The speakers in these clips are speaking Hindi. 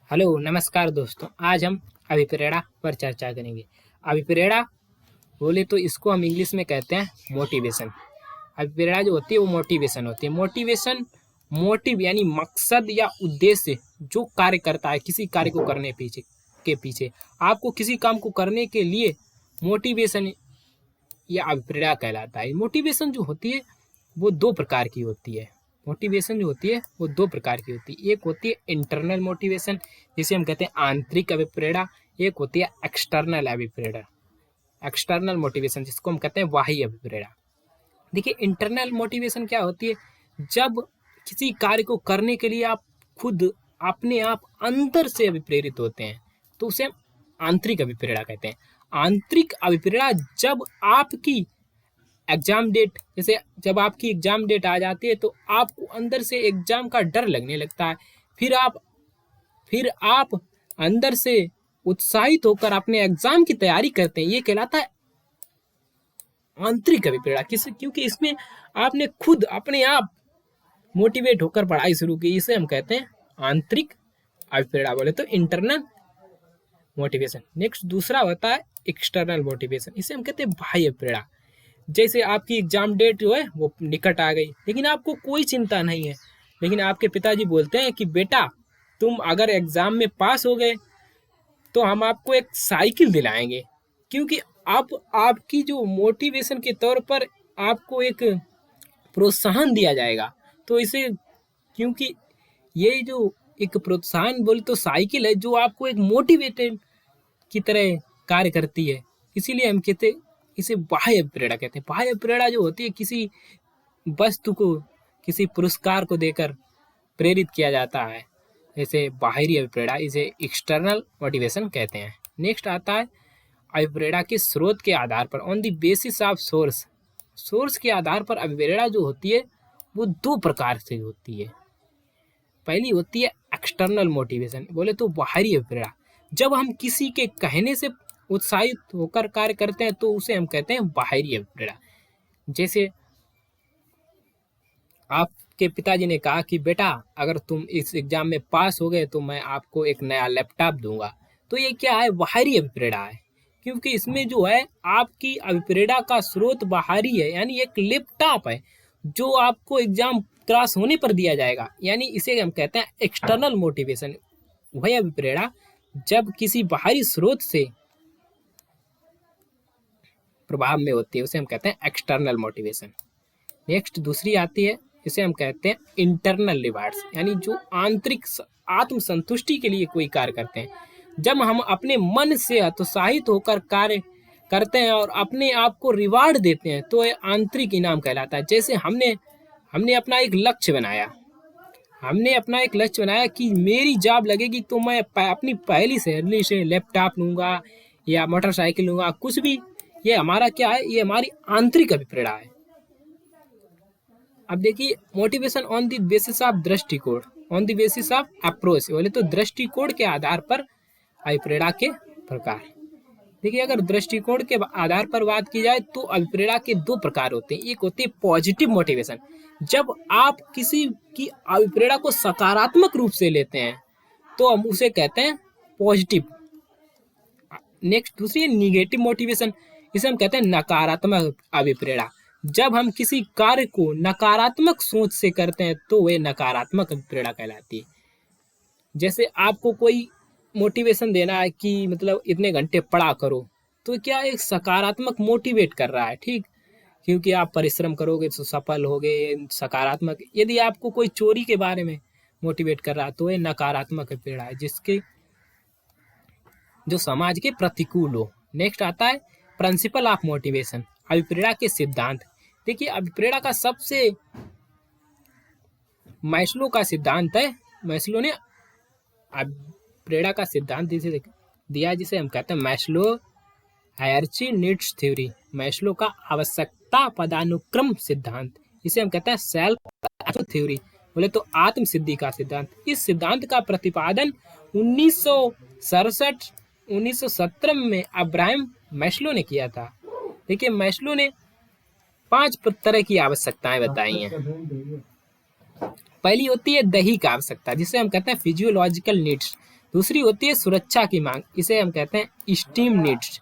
हेलो नमस्कार दोस्तों। आज हम अभिप्रेरणा पर चर्चा करेंगे। अभिप्रेरणा बोले तो इसको हम इंग्लिश में कहते हैं मोटिवेशन। अभिप्रेरणा जो होती है वो मोटिवेशन होती है। मोटिवेशन मोटिव यानी मकसद या उद्देश्य जो कार्य करता है किसी कार्य को करने पीछे आपको किसी काम को करने के लिए मोटिवेशन या अभिप्रेरणा कहलाता है। मोटिवेशन जो होती है वो दो प्रकार की होती है। मोटिवेशन जो होती है वो दो प्रकार की होती है। एक होती है इंटरनल मोटिवेशन जिसे हम कहते हैं आंतरिक अभिप्रेरणा। एक होती है एक्सटर्नल अभिप्रेरणा, एक्सटर्नल मोटिवेशन जिसको हम कहते हैं बाह्य अभिप्रेरणा। देखिए इंटरनल मोटिवेशन क्या होती है, जब किसी कार्य को करने के लिए आप खुद अपने आप अंदर से अभिप्रेरित होते हैं तो उसे हम आंतरिक अभिप्रेरणा कहते हैं। आंतरिक अभिप्रेरणा जब आपकी एग्जाम डेट, जैसे जब आपकी एग्जाम डेट आ जाती है तो आपको अंदर से एग्जाम का डर लगने लगता है, फिर आप अंदर से उत्साहित होकर अपने एग्जाम की तैयारी करते हैं। ये कहलाता है आंतरिक अभिप्रेरणा। क्योंकि इसमें आपने खुद अपने आप मोटिवेट होकर पढ़ाई शुरू की। इसे हम कहते हैं आंतरिक अभिप्रेरणा। बोले तो इंटरनल मोटिवेशन। नेक्स्ट दूसरा होता है एक्सटर्नल मोटिवेशन, इसे हम कहते हैं बाह्य प्रेरणा। जैसे आपकी एग्जाम डेट जो है वो निकट आ गई, लेकिन आपको कोई चिंता नहीं है, लेकिन आपके पिताजी बोलते हैं कि बेटा तुम अगर एग्जाम में पास हो गए तो हम आपको एक साइकिल दिलाएंगे। क्योंकि अब आपकी जो मोटिवेशन के तौर पर आपको एक प्रोत्साहन दिया जाएगा। तो इसे, क्योंकि ये जो एक प्रोत्साहन बोले तो साइकिल है जो आपको एक मोटिवेटेड की तरह कार्य करती है, इसीलिए हम कहते इसे बाह्य प्रेरणा कहते हैं। बाह्य प्रेरणा जो होती है किसी वस्तु को, किसी पुरस्कार को देकर प्रेरित किया जाता है, जैसे बाहरी अभिप्रेरणा, इसे एक्सटर्नल मोटिवेशन कहते हैं। नेक्स्ट आता है अभिप्रेरणा के स्रोत के आधार पर, on the basis of source. Source के आधार पर अभिप्रेरणा जो होती है वो दो प्रकार से होती है। पहली होती है एक्सटर्नल मोटिवेशन, बोले तो बाहरी अभिप्रेरणा। जब हम किसी के कहने से उत्साहित होकर कार्य करते हैं तो उसे हम कहते हैं बाहरी अभिप्रेरणा। जैसे आपके पिताजी ने कहा कि बेटा अगर तुम इस एग्जाम में पास हो गए तो मैं आपको एक नया लैपटॉप दूंगा, तो ये क्या है, बाहरी अभिप्रेरणा है। क्योंकि इसमें जो है आपकी अभिप्रेरणा का स्रोत बाहरी है, यानी एक लैपटॉप है जो आपको एग्जाम क्रॉस होने पर दिया जाएगा, यानी इसे हम कहते हैं एक्सटर्नल मोटिवेशन। वह अभिप्रेरणा जब किसी बाहरी स्रोत से प्रभाव में होती है उसे हम कहते हैं एक्सटर्नल मोटिवेशन। नेक्स्ट दूसरी आती है, इसे हम कहते हैं इंटरनल रिवार्ड्स, यानी जो आंतरिक आत्म संतुष्टि के लिए कोई कार्य करते हैं। जब हम अपने मन से हतोत्साहित होकर कार्य करते हैं और अपने आप को रिवार्ड देते हैं तो यह आंतरिक इनाम कहलाता है। जैसे हमने अपना एक लक्ष्य बनाया, कि मेरी जॉब लगेगी तो मैं अपनी पहली सैलरी से लैपटॉप लूंगा या मोटरसाइकिल लूंगा, कुछ भी। ये हमारा क्या है, ये हमारी आंतरिक अभिप्रेरणा है। अब देखिए motivation on the basis of दृष्टिकोण, on the basis of approach, बोले तो दृष्टिकोण के आधार पर अभिप्रेरणा के प्रकार। देखिए अगर दृष्टिकोण के आधार पर बात की जाए तो अभिप्रेरणा के दो प्रकार होते हैं। एक होती है पॉजिटिव मोटिवेशन, जब आप किसी की अभिप्रेरणा को सकारात्मक रूप से लेते हैं तो हम उसे कहते हैं पॉजिटिव। नेक्स्ट दूसरी है निगेटिव मोटिवेशन, इसे हम कहते हैं नकारात्मक अभिप्रेरणा। जब हम किसी कार्य को नकारात्मक सोच से करते हैं तो वह नकारात्मक अभिप्रेरणा कहलाती है। जैसे आपको कोई मोटिवेशन देना है कि मतलब इतने घंटे पढ़ा करो, तो क्या एक सकारात्मक मोटिवेट कर रहा है, ठीक, क्योंकि आप परिश्रम करोगे तो सफल होगे, सकारात्मक। यदि आपको कोई चोरी के बारे में मोटिवेट कर रहा है तो ये नकारात्मक अभिप्रेरणा है, जिसके जो समाज के प्रतिकूल हो। नेक्स्ट आता है प्रिंसिपल ऑफ मोटिवेशन, अभिप्रेरणा के सिद्धांत। देखिए अभिप्रेरणा का सबसे मैस्लो का सिद्धांत है। मैस्लो ने अभिप्रेरणा का सिद्धांत दिया जिसे हम कहते हैं Maslow hierarchy needs theory, Maslow का आवश्यकता पदानुक्रम सिद्धांत। इसे हम कहते हैं सेल्फ थ्योरी, बोले तो आत्म सिद्धि का सिद्धांत। इस सिद्धांत का प्रतिपादन 1917 में अब्राहम मैस्लो ने किया था। देखिए मैस्लो ने 5 तरह की आवश्यकताएं बताई हैं। पहली होती है दैहिक आवश्यकता, जिसे हम कहते हैं फिजियोलॉजिकल नीड्स। दूसरी होती है सुरक्षा की मांग, इसे हम कहते हैं इस्टीम नीड्स।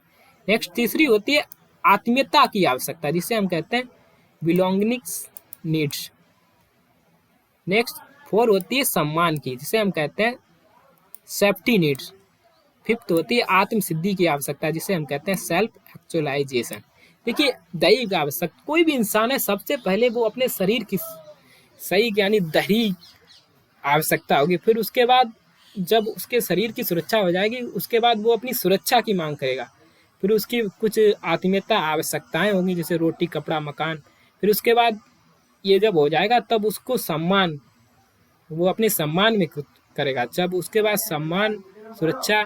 नेक्स्ट तीसरी होती है आत्मीयता की आवश्यकता, जिसे हम कहते हैं बिलोंगिंग्स नीड्स। नेक्स्ट 4 होती है सम्मान की, जिसे हम कहते हैं सेफ्टी नीड्स। 5th होती है आत्म सिद्धि की आवश्यकता, जिसे हम कहते हैं सेल्फ एक्चुअलाइजेशन। देखिए दैहिक आवश्यकता, कोई भी इंसान है सबसे पहले वो अपने शरीर की सही यानी दैहिक आवश्यकता होगी, फिर उसके बाद जब उसके शरीर की सुरक्षा हो जाएगी उसके बाद वो अपनी सुरक्षा की मांग करेगा, फिर उसकी कुछ आत्मीयता आवश्यकताएं होंगी जैसे रोटी कपड़ा मकान, फिर उसके बाद ये जब हो जाएगा तब उसको सम्मान, वो अपने सम्मान में कुछ करेगा, जब उसके बाद सम्मान सुरक्षा,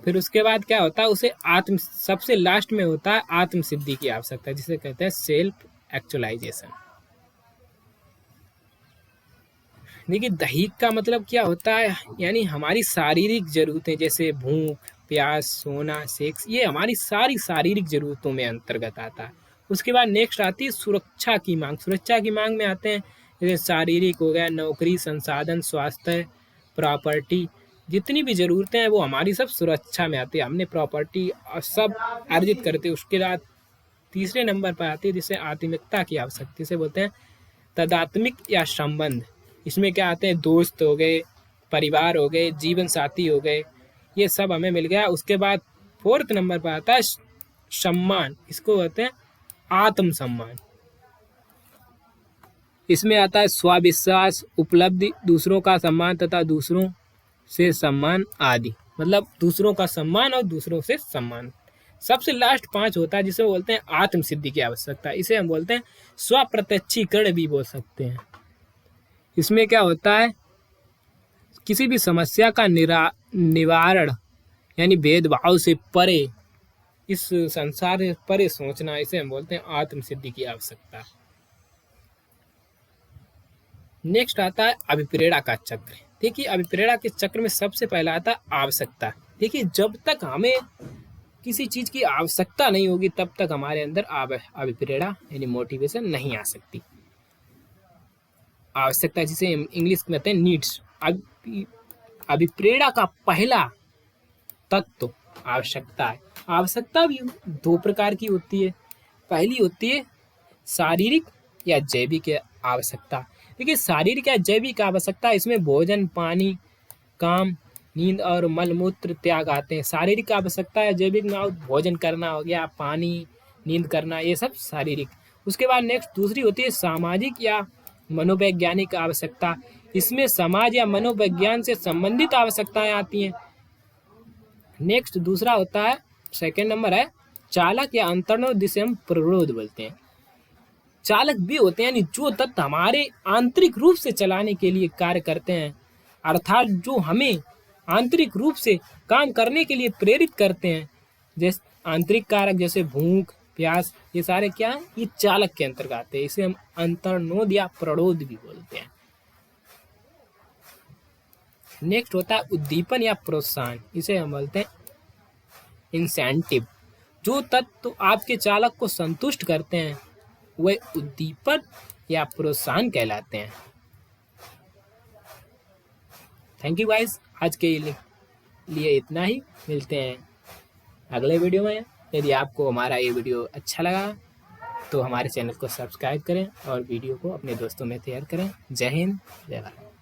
फिर उसके बाद क्या होता है उसे सबसे लास्ट में होता है आत्म सिद्धि की आवश्यकता, जिसे कहते हैं सेल्फ एक्चुअलाइजेशन। देखिए दैहिक का मतलब क्या होता है, यानी हमारी शारीरिक जरूरतें जैसे भूख प्यास सोना सेक्स, ये हमारी सारी शारीरिक जरूरतों में अंतर्गत आता है। उसके बाद नेक्स्ट आती है सुरक्षा की मांग। सुरक्षा की मांग में आते हैं जैसे शारीरिक हो गया, नौकरी संसाधन स्वास्थ्य प्रॉपर्टी, जितनी भी जरूरतें हैं वो हमारी सब सुरक्षा में आती है, हमने प्रॉपर्टी और सब अर्जित करते हैं। उसके बाद तीसरे नंबर पर आती है जिसे आत्मीयता की आवश्यकता, से बोलते हैं तदात्मिक या संबंध। इसमें क्या आते हैं दोस्त हो गए, परिवार हो गए, जीवन साथी हो गए, ये सब हमें मिल गया। उसके बाद 4th नंबर पर आता है सम्मान, इसको कहते हैं आत्म सम्मान। इसमें आता है स्वाविश्वास उपलब्धि दूसरों का सम्मान तथा दूसरों से सम्मान आदि, मतलब दूसरों का सम्मान और दूसरों से सम्मान। सबसे लास्ट 5 होता है जिसे बोलते हैं आत्म सिद्धि की आवश्यकता, इसे हम बोलते हैं स्वप्रत्यक्षीकरण भी बोल सकते हैं। इसमें क्या होता है किसी भी समस्या का निवारण यानी भेदभाव से परे, इस संसार से परे सोचना, इसे हम बोलते हैं आत्म सिद्धि की आवश्यकता। नेक्स्ट आता है अभिप्रेरणा का चक्र। देखिए अभिप्रेरणा के चक्र में सबसे पहला आता है आवश्यकता। देखिए जब तक हमें किसी चीज की आवश्यकता नहीं होगी तब तक हमारे अंदर अभिप्रेरणा यानी मोटिवेशन नहीं आ सकती। आवश्यकता जिसे इंग्लिश में कहते हैं नीड्स। अभिप्रेरणा का पहला तत्व आवश्यकता है। आवश्यकता भी 2 प्रकार की होती है, पहली होती है शारीरिक या जैविक आवश्यकता। देखिए शारीरिक या जैविक आवश्यकता, इसमें भोजन पानी काम नींद और मलमूत्र त्याग आते हैं। शारीरिक आवश्यकता है जैविक में भोजन करना हो गया, पानी नींद करना, ये सब शारीरिक। उसके बाद नेक्स्ट दूसरी होती है सामाजिक या मनोवैज्ञानिक आवश्यकता। इसमें समाज या मनोविज्ञान से संबंधित आवश्यकताएं आती हैं। नेक्स्ट दूसरा होता है, सेकंड नंबर है चालक या अंतर्निहित, जिसे हम प्ररोध बोलते हैं। चालक भी होते हैं यानी जो तत्व हमारे आंतरिक रूप से चलाने के लिए कार्य करते हैं, अर्थात जो हमें आंतरिक रूप से काम करने के लिए प्रेरित करते हैं। जैसे आंतरिक कारक जैसे भूख प्यास, ये सारे क्या है, ये चालक के अंतर्गत आते हैं, इसे हम अंतर्नोद या प्ररोध भी बोलते हैं। नेक्स्ट होता है उद्दीपन या प्रोत्साहन, इसे हम बोलते हैं इंसेंटिव। जो तत्व आपके चालक को संतुष्ट करते हैं वे उद्दीपन या प्रोत्साहन कहलाते हैं। थैंक यू गाइस, आज के लिए इतना ही। मिलते हैं अगले वीडियो में। यदि आपको हमारा ये वीडियो अच्छा लगा तो हमारे चैनल को सब्सक्राइब करें और वीडियो को अपने दोस्तों में शेयर करें। जय हिंद जय भारत।